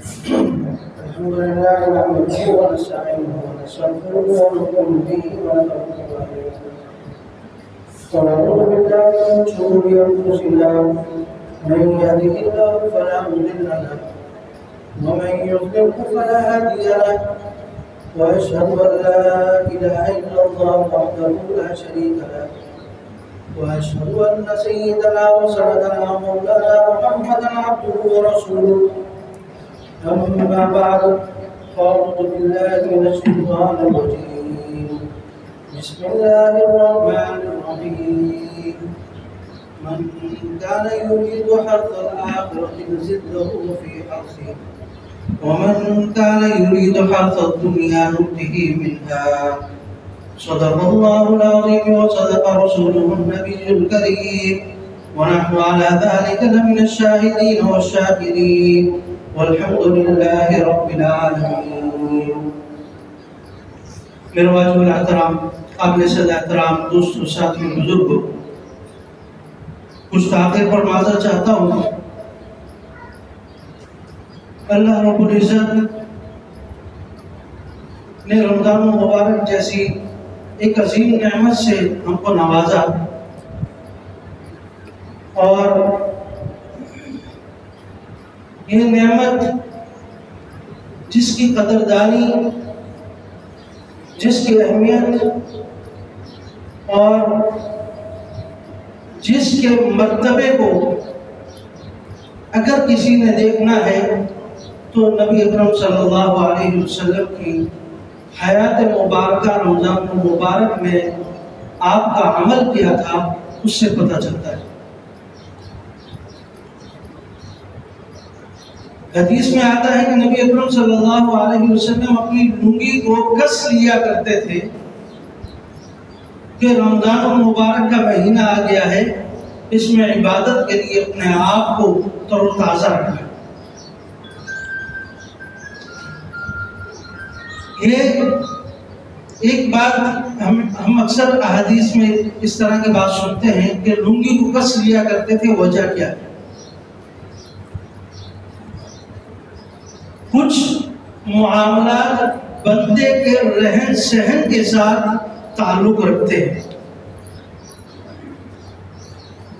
الحمد لله نحمده ونستعينه ونستغفره ونؤمن به ونتوكل عليه ونعوذ بالله من شرور انفسنا من يهده الله فلا مضل له ومن يضلل فلا هادي له واشهد ان لا اله الا الله وحده لا شريك له واشهد ان سيدنا وسندنا مولانا محمدا عبده ورسوله. أما بعد فأعوذ بالله من الشيطان الرجيم. بسم الله الرحمن الرحيم. من كان يريد حرث الآخرة نزد له في حرثه ومن كان يريد حرث الدنيا نؤته منها. صدق الله العظيم وصدق رسوله النبي الكريم ونحن على ذلك لمن الشاهدين والشاكرين والحمد لله رب العالمين. میرے واجب الاحترام قابل صد احترام دوستوں ساتھیوں بزرگوں، کچھ تاخیر پر معذرت چاہتا ہوں. اللہ رب العزت نے رمضان المبارک جیسی ایک عظیم نعمت سے ہم کو نوازا، اور یہ نعمت جس کی قدردانی، جس کی اہمیت اور جس کے مرتبے کو اگر کسی نے دیکھنا ہے تو نبی اکرم صلی اللہ علیہ وسلم کی حیات مبارکہ رمضان المبارک میں آپ کا عمل کیا تھا، اس سے پتہ چلتا ہے. حدیث میں آتا ہے کہ نبی اکرم صلی اللہ علیہ وسلم اپنی لنگی کو کس لیا کرتے تھے کہ رمضان المبارک کا مہینہ آ گیا ہے، اس میں عبادت کے لیے اپنے آپ کو تر و تازہ رکھنا. یہ ایک بات ہم اکثر احادیث میں اس طرح کی بات سنتے ہیں کہ لنگی کو کس لیا کرتے تھے، وجہ کیا ہے؟ کچھ معاملات بندے کے رہن سہن کے ساتھ تعلق رکھتے ہیں.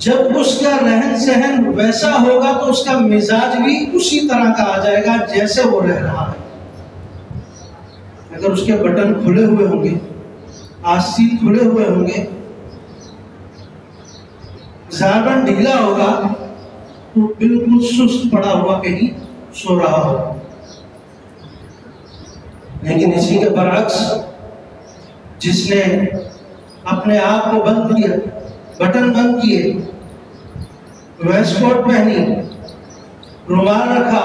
جب اس کا رہن سہن ویسا ہوگا تو اس کا مزاج بھی اسی طرح کا آ جائے گا جیسے وہ رہ رہا ہے. اگر اس کے بٹن کھلے ہوئے ہوں گے، آستین کھلے ہوئے ہوں گے، زابن ڈھیلا ہوگا تو بالکل سست پڑا ہوا کہیں سو رہا ہوگا. لیکن اسی کے برعکس جس نے اپنے آپ کو بند کیا، بٹن بند کیے، ویسٹ کوٹ پہنی، رومال رکھا،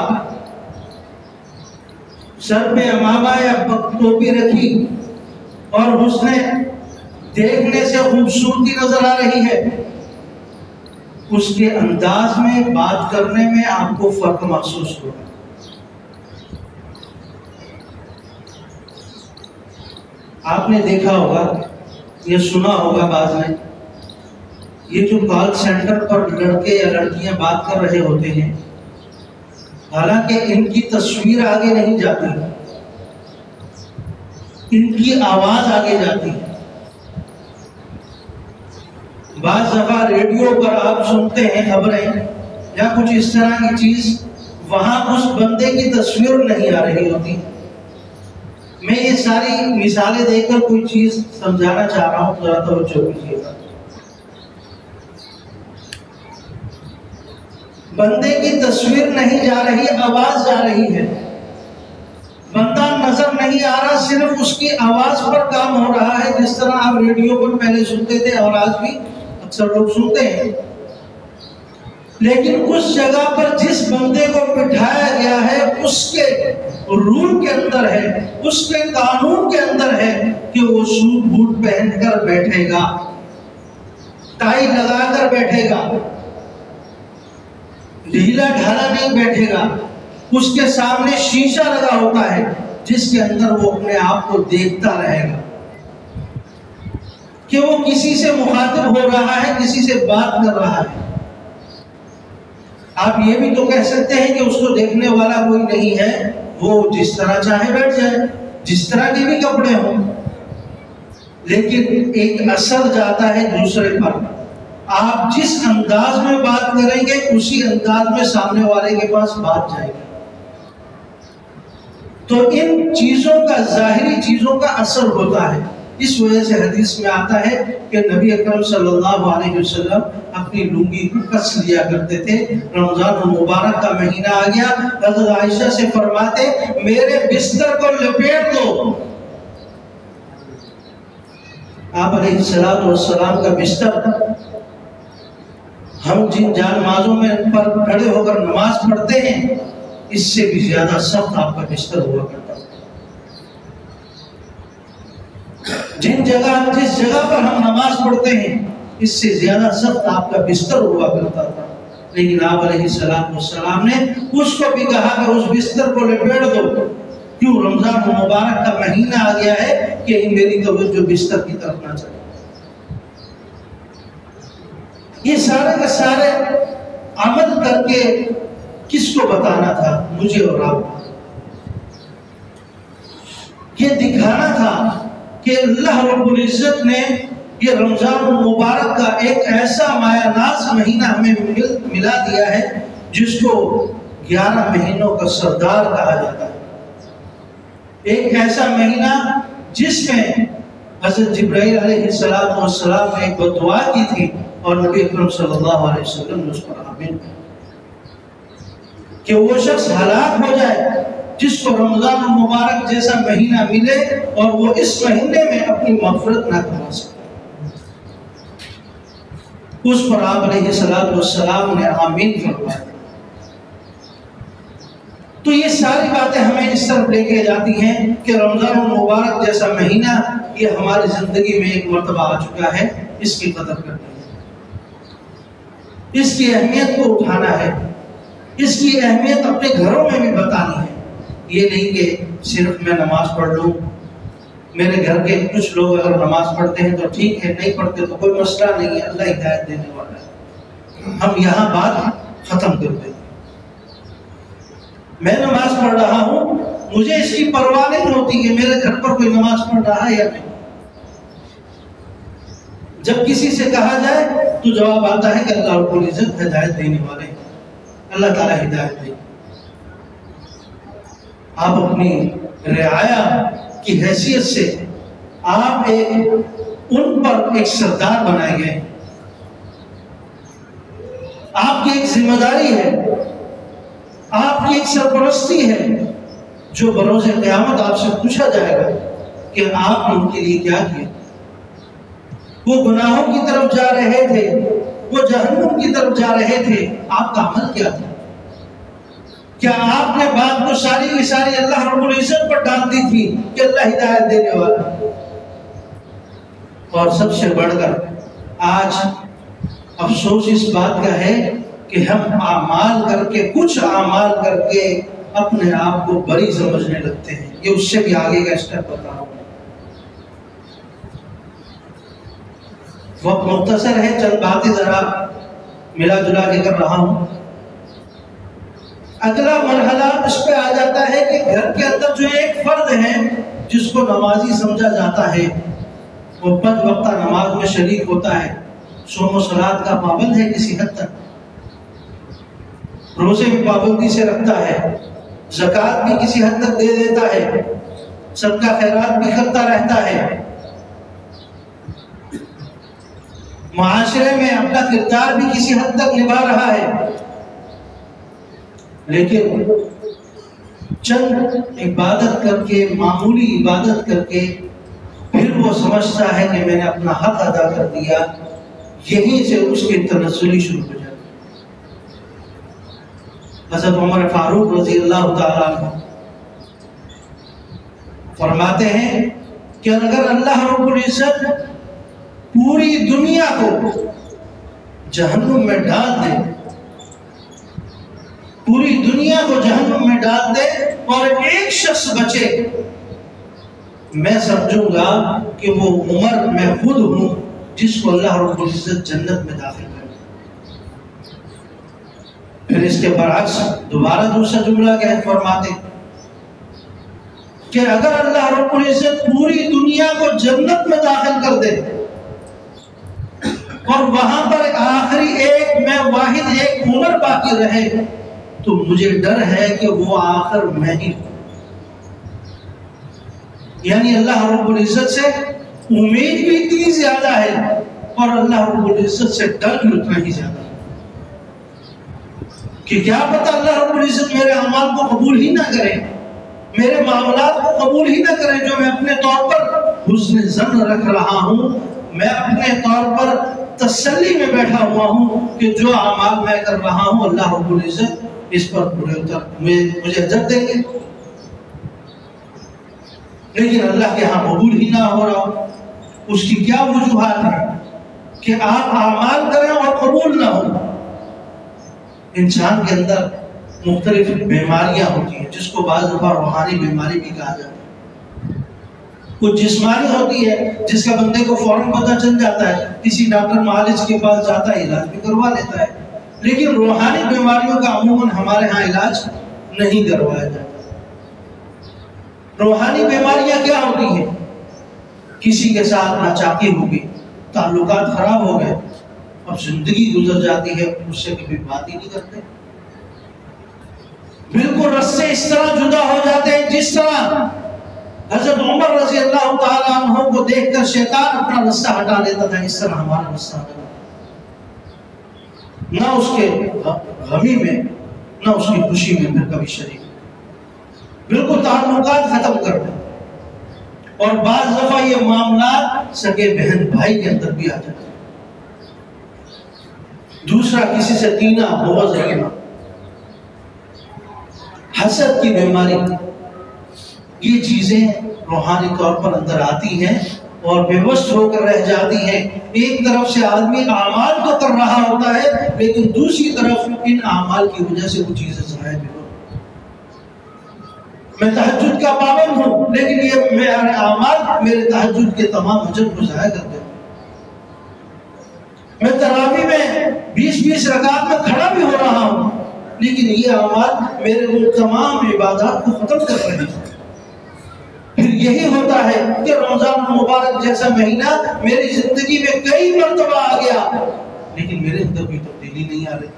سر پہ عمامہ یا ٹوپی رکھی، اور اس نے دیکھنے سے خوبصورتی نظر آ رہی ہے، اس کے انداز میں بات کرنے میں آپ کو فرق محسوس ہوگا. آپ نے دیکھا ہوگا یا سنا ہوگا بعض نے، یہ جو کال سینٹر پر لڑکے یا لڑکیاں بات کر رہے ہوتے ہیں، حالانکہ ان کی تصویر آگے نہیں جاتی، ان کی آواز آگے جاتی ہے. بعض دفعہ ریڈیو پر آپ سنتے ہیں خبریں یا کچھ اس طرح کی چیز، وہاں اس بندے کی تصویر نہیں آ رہی ہوتی. میں یہ ساری مثالیں دے کر کوئی چیز سمجھانا چاہ رہا ہوں، ذرا توجہ کیجیے گا. بندے کی تصویر نہیں جا رہی، آواز جا رہی ہے. بندہ نظر نہیں آ رہا، صرف اس کی آواز پر کام ہو رہا ہے، جس طرح آپ ریڈیو پر پہلے سنتے تھے اور آج بھی اکثر لوگ سنتے ہیں. لیکن اس جگہ پر جس بندے کو بٹھایا گیا ہے، اس کے رول کے اندر ہے، اس کے قانون کے اندر ہے کہ وہ سوٹ بوٹ پہن کر بیٹھے گا، ٹائی لگا کر بیٹھے گا، ڈھیلا ڈھالا نہیں بیٹھے گا. اس کے سامنے شیشہ لگا ہوتا ہے جس کے اندر وہ اپنے آپ کو دیکھتا رہے گا کہ وہ کسی سے مخاطب ہو رہا ہے، کسی سے بات کر رہا ہے. آپ یہ بھی تو کہہ سکتے ہیں کہ اس کو دیکھنے والا کوئی نہیں ہے، وہ جس طرح چاہے بیٹھ جائے، جس طرح کے بھی کپڑے ہوں، لیکن ایک اثر جاتا ہے دوسرے پر۔ آپ جس انداز میں بات کریں گے اسی انداز میں سامنے والے کے پاس بات جائے گی۔ تو ان چیزوں کا، ظاہری چیزوں کا اثر ہوتا ہے۔ اس وجہ سے حدیث میں آتا ہے کہ نبی اکرم صلی اللہ علیہ وسلم اپنی لنگی کو کس لیا کرتے تھے۔ رمضان المبارک کا مہینہ آ گیا، حضرت عائشہ سے فرماتے میرے بستر کو لپیٹ دو۔ آپ علیہ السلام کا بستر ہم جن جانمازوں میں پر کھڑے ہو کر نماز پڑھتے ہیں اس سے بھی زیادہ سخت آپ کا بستر ہوا کرتا ہے۔ جس جگہ پر ہم نماز پڑھتے ہیں اس سے زیادہ سخت آپ کا بستر ہوا کرتا تھا، لیکن آپ علیہ السلام نے اس کو بھی کہا کہ اس بستر کو لپیٹ دو۔ کیوں؟ رمضان المبارک کا مہینہ آ گیا ہے کہ میری توجہ بستر کی طرف نہ چلے۔ یہ سارے کے سارے عمل کر کے کس کو بتانا تھا؟ مجھے اور آپ کو۔ یہ دکھانا تھا کہ اللہ رب العزت نے یہ رمضان المبارک کا ایک ایسا مایہ ناز مہینہ ہمیں ملا دیا ہے جس کو 11 مہینوں کا سردار کہا جاتا ہے۔ ایک ایسا مہینہ جس میں حضرت جبرائیل علیہ السلام نے ایک دعا کی تھی اور نبی اکرم صلی اللہ علیہ وسلم نے اس پر آمین کہ وہ شخص ہلاک ہو جائے جس کو رمضان المبارک جیسا مہینہ ملے اور وہ اس مہینے میں اپنی مغفرت نہ کرا سکے۔ اس پر آپ علیہ السلام نے آمین فرمایا۔ تو یہ ساری باتیں ہمیں اس طرف لے کے جاتی ہیں کہ رمضان المبارک جیسا مہینہ یہ ہماری زندگی میں ایک مرتبہ آ چکا ہے، اس کی قدر کرنی ہے، اس کی اہمیت کو اٹھانا ہے، اس کی اہمیت اپنے گھروں میں بھی بتانی ہے۔ یہ نہیں کہ صرف میں نماز پڑھ لوں، میرے گھر کے کچھ لوگ اگر نماز پڑھتے ہیں تو ٹھیک ہے، نہیں پڑھتے تو کوئی مسئلہ نہیں ہے، اللہ ہدایت دینے والا ہے۔ ہم یہاں بات ختم کرتے ہیں۔ میں نماز پڑھ رہا ہوں، مجھے اس کی پرواہ نہیں ہوتی کہ میرے گھر پر کوئی نماز پڑھ رہا ہے یا نہیں۔ جب کسی سے کہا جائے تو جواب آتا ہے کہ اللہ رب العزت ہدایت دینے والے ہیں، اللہ تعالیٰ ہدایت دے۔ آپ اپنی رعایا کی حیثیت سے آپ ان پر ایک سردار بنائے گئے، آپ کی ایک ذمہ داری ہے، آپ کی ایک سرپرستی ہے جو بروز قیامت آپ سے پوچھا جائے گا کہ آپ نے ان کے لیے کیا کیا۔ وہ گناہوں کی طرف جا رہے تھے، وہ جہنم کی طرف جا رہے تھے، آپ کا عمل کیا تھا؟ کیا آپ نے بات کو ساری کی ساری اللہ رب العزت پر ڈال دی تھی کہ اللہ ہدایت دینے والا؟ اور سب سے بڑھ کر آج افسوس اس بات کا ہے کہ ہم کچھ اعمال کر کے اپنے آپ کو بری سمجھنے لگتے ہیں۔ یہ اس سے بھی آگے کا اسٹیپ بتا رہا ہوں۔ وقت مختصر ہے، چند باتیں ذرا ملا جلا کے کر رہا ہوں۔ اگلا مرحلہ اس پہ آ جاتا ہے کہ گھر کے اندر جو ایک فرد ہے جس کو نمازی سمجھا جاتا ہے، وہ 5 وقتہ نماز میں شریک ہوتا ہے، صوم و صلات کا پابند ہے، کسی حد تک روزے بھی پابندی سے رکھتا ہے، زکوٰۃ بھی کسی حد تک دے دیتا ہے، صدقہ خیرات بھی کرتا رہتا ہے، معاشرے میں اپنا کردار بھی کسی حد تک نبھا رہا ہے، لیکن چند عبادت کر کے، معمولی عبادت کر کے پھر وہ سمجھتا ہے کہ میں نے اپنا حق ادا کر دیا، یہیں سے اس کی تنزلی شروع ہو جاتی ہے۔ حضرت عمر فاروق رضی اللہ تعالیٰ عنہ فرماتے ہیں کہ اگر اللہ رب العزت پوری دنیا کو جہنم میں ڈال دے، پوری دنیا کو جہنم میں ڈال دے اور ایک شخص بچے، میں سمجھوں گا کہ وہ عمر میں خود ہوں جس کو اللہ رب العزت جنت میں داخل کرے۔ پھر اس کے برعکس دوبارہ دوسرا جملہ کہہ فرماتے کہ اگر اللہ رب العزت پوری دنیا کو جنت میں داخل کر دے اور وہاں پر آخری واحد ایک عمر باقی رہے تو مجھے ڈر ہے کہ وہ آخر میں ہی ہوں۔ یعنی اللہ رب العزت سے امید بھی اتنی زیادہ ہے اور اللہ رب العزت سے ڈر بھی اتنا ہی زیادہ ہے کہ کیا پتہ اللہ رب العزت میرے اعمال کو قبول ہی نہ کرے، میرے معاملات کو قبول ہی نہ کرے جو میں اپنے طور پر حسن ظن رکھ رہا ہوں، میں اپنے طور پر تسلی میں بیٹھا ہوا ہوں کہ جو اعمال میں کر رہا ہوں اللہ رب العزت اس پر مجھے اجر دیں گے، لیکن اللہ کے ہاں قبول ہی نہ ہو رہا۔ اس کی کیا وجوہات ہیں کہ آپ اعمال کریں اور قبول نہ ہو؟ انسان کے اندر مختلف بیماریاں ہوتی ہیں جس کو بعض دفعہ روحانی بیماری بھی کہا جاتا ہے۔ کچھ جسمانی ہوتی ہے جس کا بندے کو فوراً پتہ چل جاتا ہے، کسی ڈاکٹر معالج کے پاس جاتا ہے، علاج بھی کروا لیتا ہے، لیکن روحانی بیماریوں کا عموماً ہمارے ہاں علاج نہیں کروایا جاتا۔ روحانی بیماریاں کیا ہوتی ہیں؟ کسی کے ساتھ ناچاکی ہو گئی، تعلقات خراب ہو گئے، اب زندگی گزر جاتی ہے اس سے کبھی بات ہی نہیں کرتے، بالکل رستے اس طرح جدا ہو جاتے ہیں جس طرح حضرت عمر رضی اللہ تعالیٰ عنہ کو دیکھ کر شیطان اپنا رستہ ہٹا لیتا تھا، اس طرح ہمارا رستہ ہٹا، نہ اس کے غمی میں نہ اس کی خوشی میں پھر کبھی شریک، بالکل تعلقات ختم کر دیں۔ اور بعض دفعہ یہ معاملات سگے بہن بھائی کے اندر بھی آ جاتے ہیں۔ دوسرا کسی سے کینہ، بغض رکھنا، حسد کی بیماری، یہ چیزیں روحانی طور پر اندر آتی ہیں اور بے وس ہو کر رہ جاتی ہیں۔ ایک طرف سے آدمی اعمال تو کر رہا ہوتا ہے لیکن دوسری طرف ان اعمال کی وجہ سے وہ چیزیں ضائع بھی ہوتی ہیں۔ میں تہجد کا پابند ہوں لیکن یہ میرے اعمال میرے تہجد کے تمام اجر کو ضائع کر دیتے ہیں۔ میں تراویح میں 20 رکعت میں کھڑا بھی ہو رہا ہوں لیکن یہ اعمال میرے ان تمام عبادات کو ختم کر رہے ہیں۔ پھر یہی ہوتا ہے کہ رمضان المبارک جیسا مہینہ میری زندگی میں کئی مرتبہ آ گیا لیکن میرے اندر کوئی تبدیلی نہیں آ رہی۔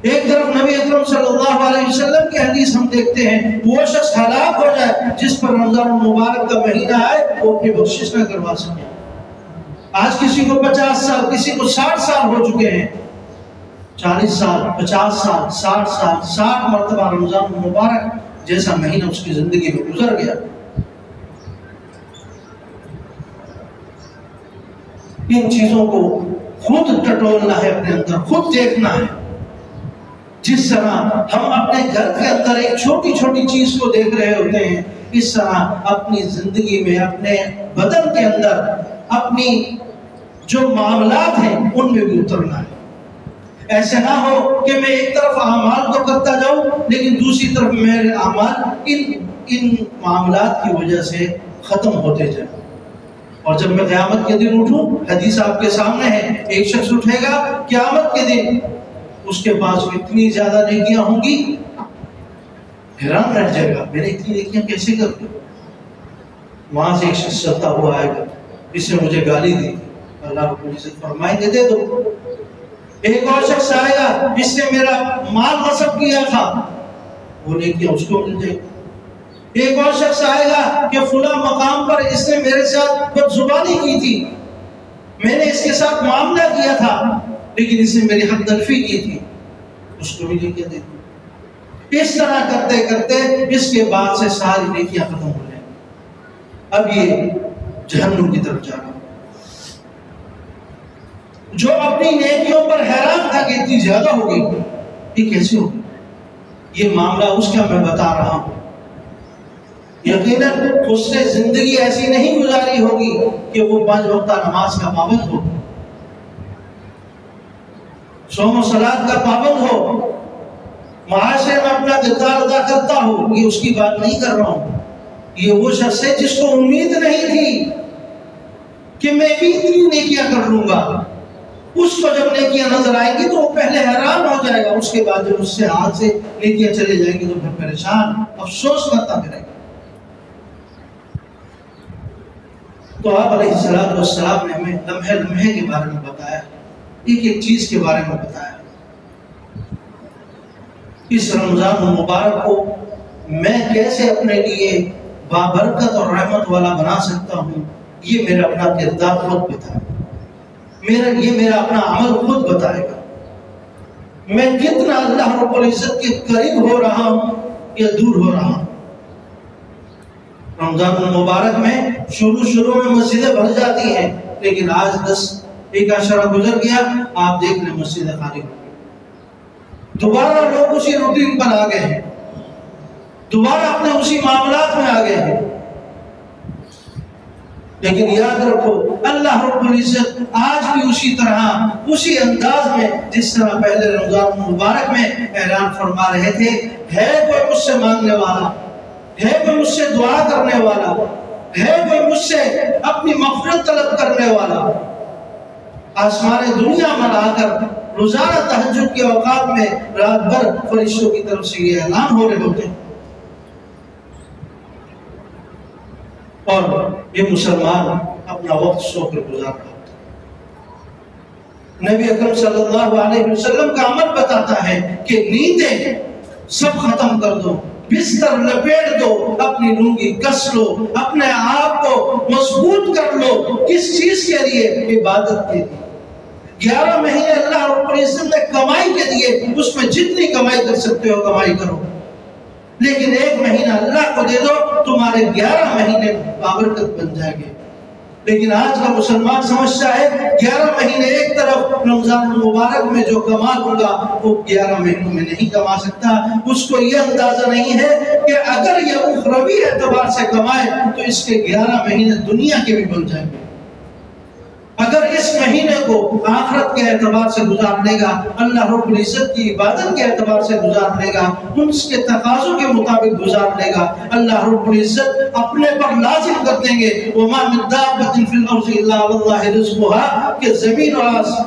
ایک طرف نبی اکرم صلی اللہ علیہ وسلم کی حدیث ہم دیکھتے ہیں، وہ شخص ہلاک ہو جائے جس پر رمضان المبارک کا مہینہ آئے وہ اپنی بخشش نہ کروا سکے۔ آج کسی کو 50 سال، کسی کو 60 سال ہو چکے ہیں، 40 سال، 50 سال، 60 سال، 60 مرتبہ رمضان المبارک جیسا مہینہ اس کی زندگی میں گزر گیا۔ ان چیزوں کو خود ٹٹولنا ہے، اپنے اندر خود دیکھنا ہے۔ جس طرح ہم اپنے گھر کے اندر ایک چھوٹی چھوٹی چیز کو دیکھ رہے ہوتے ہیں، اس طرح اپنی زندگی میں، اپنے بدن کے اندر، اپنی جو معاملات ہیں ان میں بھی اترنا ہے۔ ایسے نہ ہو کہ میں ایک طرف اعمال تو کرتا جاؤں لیکن دوسری طرف میرے اعمال ان معاملات کی وجہ سے ختم ہوتے جائیں۔ اور جب میں قیامت کے دن اٹھوں، حدیث آپ کے سامنے ہے، ایک شخص اٹھے گا قیامت کے دن، اس کے پاس اتنی زیادہ نیکیاں ہوں گی، حیران رہ جائے گا میں نے اتنی نیکیاں کیسے کر دی۔ وہاں سے ایک شخص چلتا ہوا آئے گا، اس نے مجھے گالی دی، اللہ رب العزت فرمائیں گے دے دو۔ ایک اور شخص آئے گا جس نے میرا مال غصب کیا تھا، وہ نیکیاں اس کو مل جائے گی۔ ایک اور شخص آئے گا کہ فلاں مقام پر اس نے میرے ساتھ بدزبانی کی تھی، میں نے اس کے ساتھ معاملہ کیا تھا لیکن اس نے میری حق تلفی کی تھی، اس کو بھی نیکیاں دے دی۔ اس طرح کرتے کرتے اس کے بعد سے ساری نیکیاں ختم ہو جائیں۔ اب یہ جہنم کی طرف جا رہا ہے۔ جو اپنی نیکیوں پر حیران تھا کہ اتنی زیادہ ہو گئی، یہ کیسے ہو گئی؟ یہ معاملہ اس کا میں بتا رہا ہوں۔ یقیناً اس نے زندگی ایسی نہیں گزاری ہوگی کہ وہ 5 وقتہ نماز کا پابند ہو، صوم و صلاۃ کا پابند ہو، معاشرے میں اپنا کردار ادا کرتا ہو، یہ اس کی بات نہیں کر رہا ہوں۔ یہ وہ شخص ہے جس کو امید نہیں تھی کہ میں بھی اتنی نیکیاں کر لوں گا، اس کو جب نیکیاں نظر آئیں گی تو وہ پہلے حیران ہو جائے گا، اس کے بعد جب اس سے ہاتھ سے نیکیاں چلی جائیں گی تو پھر پریشان افسوس کرتا پھرے گا۔ تو آپ علیہ السلام نے ہمیں لمحے لمحے کے بارے میں بتایا، ایک ایک چیز کے بارے میں بتایا۔ اس رمضان المبارک کو میں کیسے اپنے لیے بابرکت اور رحمت والا بنا سکتا ہوں، یہ میرا اپنا کردار خود بتائے گا، یہ میرا اپنا عمل خود بتائے گا۔ میں کتنا اللہ رب العزت کے قریب ہو رہا ہوں یا دور ہو رہا ہوں۔ رمضان المبارک میں شروع میں مسجدیں بھر جاتی ہیں، لیکن آج 10 عشرہ گزر گیا، آپ دیکھ لیں مسجدیں خالی ہو گئی، دوبارہ لوگ اسی روٹین پر آ گئے ہیں، دوبارہ اپنے اسی معاملات میں آ گئے ہیں۔ لیکن یاد رکھو اللہ رب العزت آج بھی اسی طرح اسی انداز میں جس طرح پہلے رمضان المبارک میں اعلان فرما رہے تھے، ہے کوئی مجھ سے مانگنے والا، ہے کوئی مجھ سے دعا کرنے والا، ہے کوئی مجھ سے اپنی مغفرت طلب کرنے والا، آسمان دنیا میں آ کر روزانہ تہجد کے اوقات میں رات بھر فرشتوں کی طرف سے یہ اعلان ہو رہے ہوتے ہیں۔ اور یہ مسلمان اپنا وقت سو کر گزار رہا ہوتا ہے۔ نبی اکرم صلی اللہ علیہ وسلم کا عمل بتاتا ہے کہ نیندیں سب ختم کر دو، بستر لپیٹ دو، اپنی لنگی کس لو، اپنے آپ کو مضبوط کر لو۔ کس چیز کے لیے؟ عبادت کے لیے۔ 11 مہینے اللہ رب العزت نے کمائی کے دیے، اس میں جتنی کمائی کر سکتے ہو کمائی کرو، لیکن 1 مہینہ اللہ کو دے دو، تمہارے 11 مہینے بابرکت بن جائیں گے۔ لیکن آج کا مسلمان سمجھتا ہے 11 مہینے ایک طرف، رمضان المبارک میں جو کما لوں گا وہ 11 مہینوں میں نہیں کما سکتا۔ اس کو یہ اندازہ نہیں ہے کہ اگر یہ اخروی اعتبار سے کمائے تو اس کے 11 مہینے دنیا کے بھی بن جائیں گے۔ اگر اس مہینے کو آخرت کے اعتبار سے گزار لے گا، اللہ رب العزت کی عبادت کے اعتبار سے گزار لے گا، اس کے تقاضوں کے مطابق گزار لے گا، اللہ رب العزت اپنے پر لازم کر دیں گے وَمَا مِن دَابَّةٍ فِي الْأَرْضِ إِلَّا وَاللَّهِ رِزْقُهَا، کہ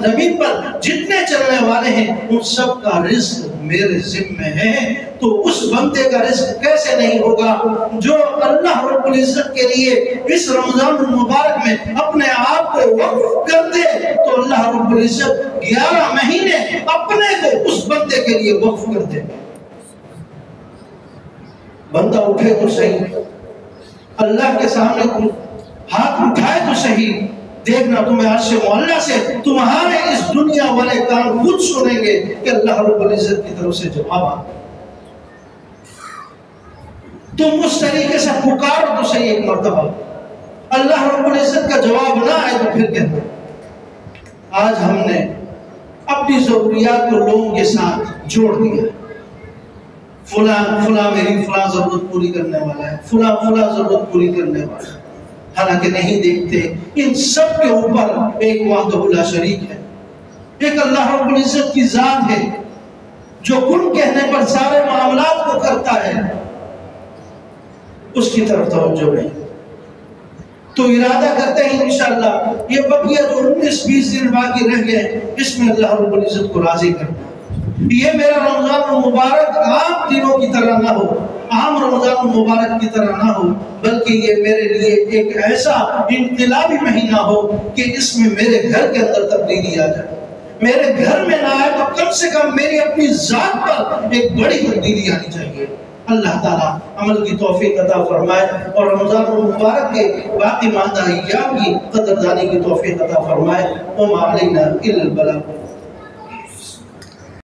زمین پر جتنے چلنے والے ہیں ان سب کا رزق میرے ذمہ ہے۔ تو اس بندے کا رزق کیسے نہیں ہوگا جو اللہ رب العزت کے لیے اس رمضان المبارک میں اپنے آپ کو وقف کر دے، تو اللہ رب العزت 11 مہینے اپنے کو اس بندے کے لیے وقف کر دے۔ بندہ اٹھے تو صحیح، اللہ کے سامنے ہاتھ اٹھائے تو صحیح، دیکھنا تمہیں عرش معلیٰ سے تمہارے اس دنیا والے کان خود سنیں گے کہ اللہ رب العزت کی طرف سے جواب آ۔ تم اس طریقے سے پکارو تو صحیح ایک مرتبہ، اللہ رب العزت کا جواب نہ آئے تو پھر کہنا۔ آج ہم نے اپنی ضروریات کو لوگوں کے ساتھ جوڑ دیا، فلاں میری فلاں ضرورت پوری کرنے والا ہے، فلاں ضرورت پوری کرنے والا ہے، حالانکہ نہیں دیکھتے ان سب کے اوپر ایک وحدہ لا شریک ہے، ایک اللہ رب العزت کی ذات ہے جو کن کہنے پر سارے معاملات کو کرتا ہے، اس کی طرف توجہ نہیں۔ تو ارادہ کرتے ہیں انشاءاللہ یہ بقیہ جو 19-20 دن باقی رہ گئے اس میں اللہ رب العزت کو راضی کرنا۔ یہ میرا رمضان المبارک عام دنوں کی طرح نہ ہو، عام رمضان المبارک کی طرح نہ ہو، بلکہ یہ میرے لیے ایک ایسا انقلابی مہینہ ہو کہ اس میں میرے گھر کے اندر تبدیلی آ جائے۔ میرے گھر میں نہ آئے تو کم سے کم میری اپنی ذات پر ایک بڑی تبدیلی آنی چاہیے۔ اللہ تعالیٰ عمل کی توفیق عطا فرمائے اور رمضان المبارک کے باقی ماندہ ایام کی قدردانی کی توفیق عطا فرمائے۔ وما علینا الا البلاغ۔